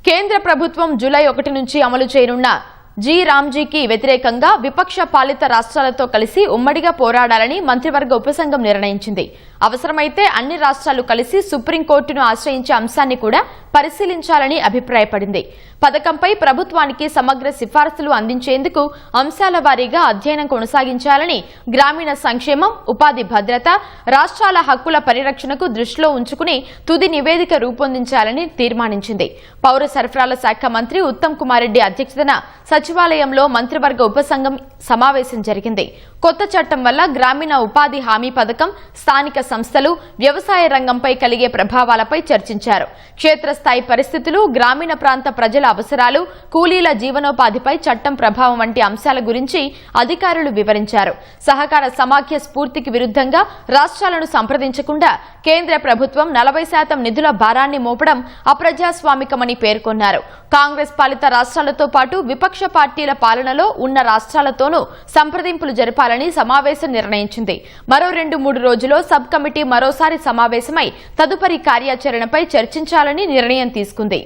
కేంద్ర ప్రభుత్వం జూలై 1 నుంచి అమలు చేయనున్న రామ్జీకి వ్యతిరేకంగా విపక్ష పాలిత రాష్ట్రాలతో కలిసి ఉమ్మడిగా పోరాడాలని మంత్రివర్గ ఉపసంఘం నిర్ణయించింది. అవసరమైతే అన్ని రాష్ట్రాలు కలిసి సుప్రీంకోర్టును ఆశ్రయించే అంశాన్ని కూడా పరిశీలించాలని అభిప్రాయపడింది. పథకంపై ప్రభుత్వానికి సమగ్ర సిఫారసులు అందించేందుకు అంశాల వారీగా అధ్యయనం కొనసాగించాలని, గ్రామీణ సంక్షేమం, ఉపాధి భద్రత, రాష్ట్రాల హక్కుల పరిరక్షణకు దృష్టిలో ఉంచుకుని తుది నివేదిక రూపొందించాలని తీర్మానించింది. పౌర సరఫరాల శాఖ మంత్రి ఉత్తమ్ కుమార్ రెడ్డి అధ్యక్షతన సచివాలయంలో మంత్రివర్గ ఉపసంఘం సమావేశం జరిగింది. కొత్త చట్టం వల్ల గ్రామీణ ఉపాధి హామీ పథకం, స్థానిక సంస్థలు, వ్యవసాయ రంగంపై కలిగే ప్రభావాలపై చర్చించారు. క్షేత్రస్థాయి పరిస్థితులు, గ్రామీణ ప్రాంత ప్రజల అవసరాలు, కూలీల జీవనోపాధిపై చట్టం ప్రభావం వంటి అంశాల గురించి అధికారులు వివరించారు. సహకార సమాఖ్య స్ఫూర్తికి విరుద్ధంగా రాష్ట్రాలను సంప్రదించకుండా కేంద్ర ప్రభుత్వం 40% నిధుల భారాన్ని మోపడం అప్రజాస్వామికమని పేర్కొన్నారు. కాంగ్రెస్ పాలిత రాష్ట్రాలతో పాటు విపక్ష పార్టీల పాలనలో ఉన్న రాష్ట్రాలతోనూ సంప్రదింపులు జరపాలని సమావేశం నిర్ణయించింది. మరో 2-3 రోజుల్లో సబ్ కమిటీ మరోసారి సమావేశమై తదుపరి కార్యాచరణపై చర్చించాలని నిర్ణయం తీసుకుంది.